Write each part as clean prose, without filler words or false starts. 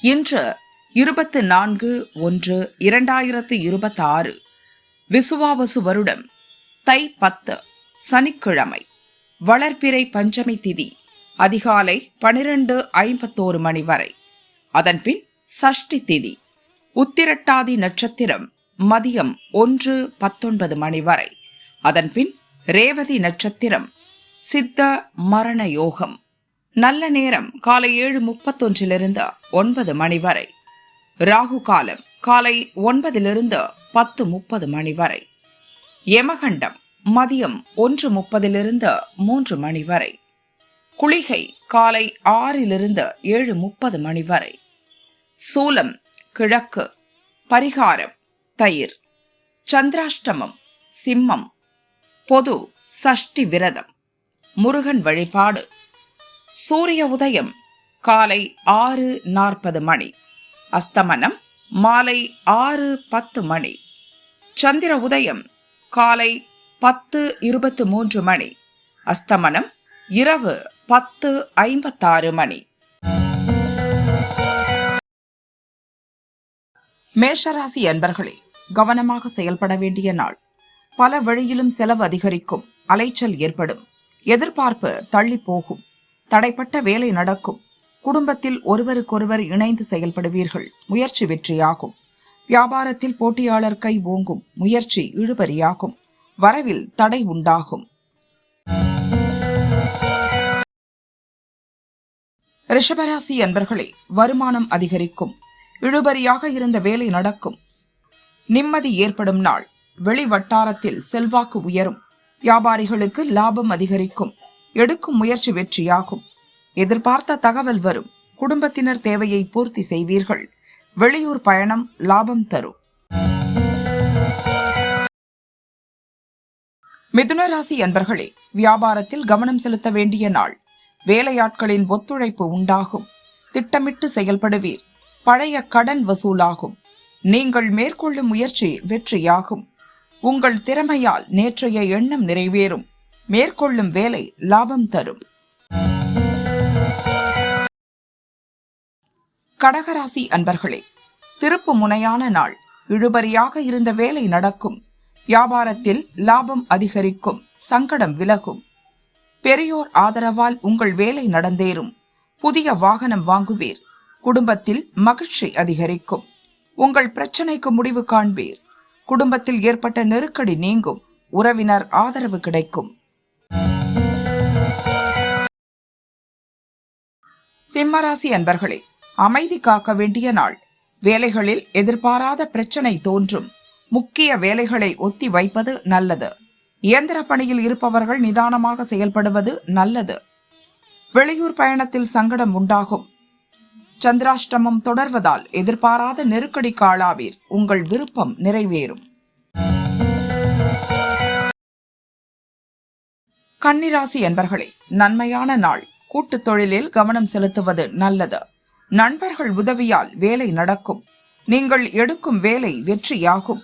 இன்று 24/1/2026 விசுவாவசு வருடம் தை 10 சனிக்கிழமை, வளர்பிறை பஞ்சமி திதி அதிகாலை 12:51 மணி வரை. அதன்பின் சஷ்டி திதி, உத்திரட்டாதி நட்சத்திரம் மதியம் 1:19 மணி வரை. அதன்பின் ரேவதி நட்சத்திரம், சித்த மரண யோகம். நல்ல நேரம் காலை 7:31 9 மணி வரை. ராகு காலம் காலை 9 10:30 மணி வரை. யமகண்டம் மதியம் 1:30 3 மணி வரை. குளிகை காலை 6 7:30 மணி வரை. சூலம் கிழக்கு. பரிகாரம் தயிர். சந்திராஷ்டமம் சிம்மம். பொது சஷ்டி விரதம். முருகன் வழிபாடு. சூரிய உதயம் காலை 6:40 மணி. அஸ்தமனம் மாலை 6:10 மணி. சந்திர உதயம் காலை 10:23 மணி. அஸ்தமனம் இரவு 10:56 மணி. மேஷராசி அன்பர்களே, கவனமாக செயல்பட வேண்டிய நாள். பல வழியிலும் செலவு அதிகரிக்கும், அலைச்சல் ஏற்படும், எதிர்பார்ப்பு தள்ளி போகும், தடைப்பட்ட வேலை நடக்கும், குடும்பத்தில் ஒருவருக்கொருவர் இணைந்து செயல்படுவீர்கள், முயற்சி வெற்றியாகும். வியாபாரத்தில் போட்டியாளர் கை ஓங்கும், முயற்சி இழுபறியாகும், வரவில் தடை உண்டாகும். ரிஷபராசி அன்பர்களே, வருமானம் அதிகரிக்கும், இழுபறியாக இருந்த வேலை நடக்கும், நிம்மதி ஏற்படும் நாள். வெளி வட்டாரத்தில் செல்வாக்கு உயரும், வியாபாரிகளுக்கு லாபம் அதிகரிக்கும், எடுக்கும் முயற்சி வெற்றியாகும். எதிர்பார்த்த தகவல் வரும், குடும்பத்தினர் தேவையை பூர்த்தி செய்வீர்கள், வெளியூர் பயணம் லாபம் தரும். மிதுன ராசி அன்பர்களே, வியாபாரத்தில் கவனம் செலுத்த வேண்டிய நாள். வேலையாட்களின் ஒத்துழைப்பு உண்டாகும், திட்டமிட்டு செயல்படுவீர், பழைய கடன் வசூலாகும், நீங்கள் மேற்கொள்ளும் முயற்சி வெற்றியாகும். உங்கள் திறமையால் நேற்றைய எண்ணம் நிறைவேறும், மேற்கொள்ளும் வேலை லாபம் தரும். கடகராசி அன்பர்களே, திருப்பு முனையான நாள். இழுபறியாக இருந்த வேலை நடக்கும், வியாபாரத்தில் லாபம் அதிகரிக்கும், சங்கடம் விலகும். பெரியோர் ஆதரவால் உங்கள் வேலை நடந்தேறும், புதிய வாகனம் வாங்குவீர், குடும்பத்தில் மகிழ்ச்சி அதிகரிக்கும், உங்கள் பிரச்சனைக்கு முடிவு காண்பீர், குடும்பத்தில் ஏற்பட்ட நெருக்கடி நீங்கும், உறவினர் ஆதரவு கிடைக்கும். சிம்மராசி அன்பர்களே, அமைதி காக்க வேண்டிய நாள். வேலைகளில் எதிர்பாராத பிரச்சனை தோன்றும், முக்கிய வேலைகளை ஒத்தி வைப்பது நல்லது. இயந்திர பணியில் இருப்பவர்கள் நிதானமாக செயல்படுவது நல்லது. வெளியூர் பயணத்தில் சங்கடம் உண்டாகும். சந்திராஷ்டமம் தொடர்வதால் எதிர்பாராத நெருக்கடிக்கு ஆளாவீர், உங்கள் விருப்பம் நிறைவேறும். கன்னிராசி அன்பர்களே, நன்மையான நாள். கூட்டுத் தொழிலில் கவனம் செலுத்துவது நல்லது. நண்பர்கள் உதவியால் வேலை நடக்கும், நீங்கள் எடுக்கும் வேலை வெற்றியாகும்,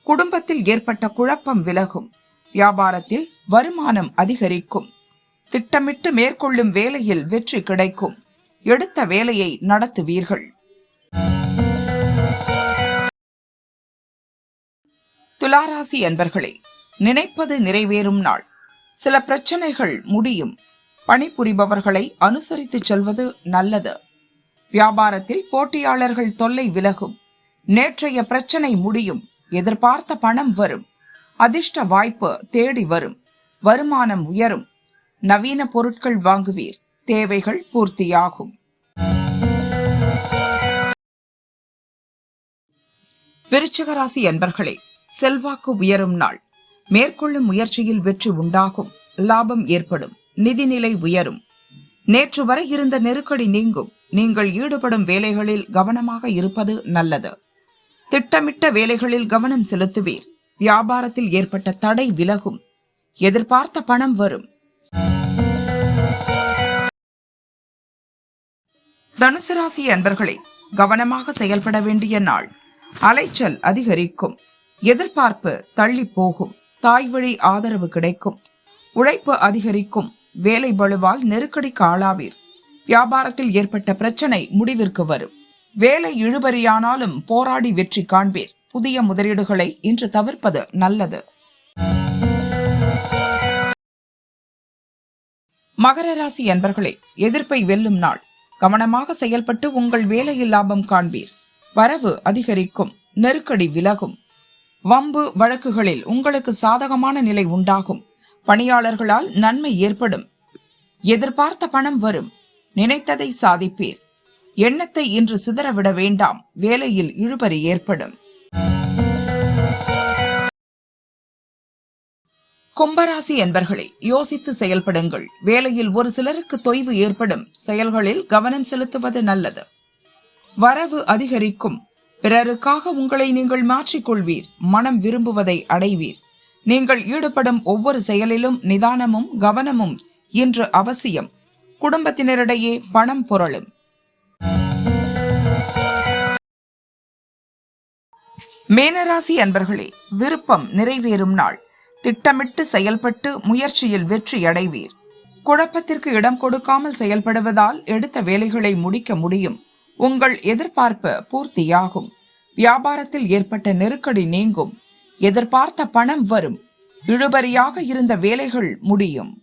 குடும்பத்தில் ஏற்பட்ட குழப்பம் விலகும், வியாபாரத்தில் வருமானம் அதிகரிக்கும், திட்டமிட்டு மேற்கொள்ளும் வேலையில் வெற்றி கிடைக்கும், எடுத்த வேலையை நடத்துவீர்கள். துளாராசி அன்பர்களே, நினைப்பது நிறைவேறும் நாள். சில பிரச்சனைகள் முடியும், பணிபுரிபவர்களை அனுசரித்து செல்வது நல்லது. வியாபாரத்தில் போட்டியாளர்கள் தொல்லை விலகும், நேற்றைய பிரச்சனை முடியும், எதிர்பார்த்த பணம் வரும், அதிர்ஷ்ட வாய்ப்பு தேடி வரும், வருமானம் உயரும், நவீன பொருட்கள் வாங்குவீர், தேவைகள் பூர்த்தியாகும். விருச்சிக ராசி அன்பர்களே, செல்வாக்கு உயரும் நாள். மேற்கொள்ளும் முயற்சியில் வெற்றி உண்டாகும், லாபம் ஏற்படும், நிதிநிலை உயரும், நேற்று வரை இருந்த நெருக்கடி நீங்கும், நீங்கள் ஈடுபடும் வேலைகளில் கவனமாக இருப்பது நல்லது. திட்டமிட்ட வேலைகளில் கவனம் செலுத்துவீர், வியாபாரத்தில் ஏற்பட்ட தடை விலகும், எதிர்பார்த்த பணம் வரும். தனுசு ராசி அன்பர்களே, கவனமாக செயல்பட வேண்டிய நாள். அலைச்சல் அதிகரிக்கும், எதிர்பார்ப்பு தள்ளி போகும், தாய் வழி ஆதரவு கிடைக்கும், உழைப்பு அதிகரிக்கும், வேலை பளுவால் நெருக்கடிக்கு ஆளாவீர், வியாபாரத்தில் ஏற்பட்ட பிரச்சனை முடிவிற்கு வரும், வேலை இழுபறியானாலும் போராடி வெற்றி காண்பீர். புதிய முதலீடுகளை இன்று தவிர்ப்பது நல்லது. மகர ராசி அன்பர்களே, எதிர்ப்பை வெல்லும் நாள். கவனமாக செயல்பட்டு உங்கள் வேலையில் லாபம் காண்பீர். வரவு அதிகரிக்கும், நெருக்கடி விலகும். வம்பு வழக்குகளில் உங்களுக்கு சாதகமான நிலை உண்டாகும். பணியாளர்களால் நன்மை ஏற்படும். எதிர்பார்த்த பணம் வரும். நினைத்ததை சாதிப்பீர். எண்ணத்தை இன்று சிதறவிட வேண்டாம். வேலையில் இழுபறி ஏற்படும். கும்பராசி என்பர்களே, யோசித்து செயல்படுங்கள். வேலையில் ஒரு சிலருக்கு தொய்வு ஏற்படும். செயல்களில் கவனம் செலுத்துவது நல்லது. வரவு அதிகரிக்கும். பிறருக்காக உங்களை நீங்கள் மாற்றிக்கொள்வீர். மனம் விரும்புவதை அடைவீர். நீங்கள் ஈடுபடும் ஒவ்வொரு செயலிலும் நிதானமும் கவனமும் இன்று அவசியம். குடும்பத்தினரிடையே பணம் புரளும். மேனராசி அன்பர்களே, விருப்பம் நிறைவேறும் நாள். திட்டமிட்டு செயல்பட்டு முயற்சியில் வெற்றி அடைவீர். குழப்பத்திற்கு இடம் கொடுக்காமல் செயல்படுவதால் எடுத்த வேலைகளை முடிக்க முடியும். உங்கள் எதிர்பார்ப்பு பூர்த்தியாகும். வியாபாரத்தில் ஏற்பட்ட நெருக்கடி நீங்கும். எதிர்பார்த்த பணம் வரும். இழுபறியாக இருந்த வேலைகள் முடியும்.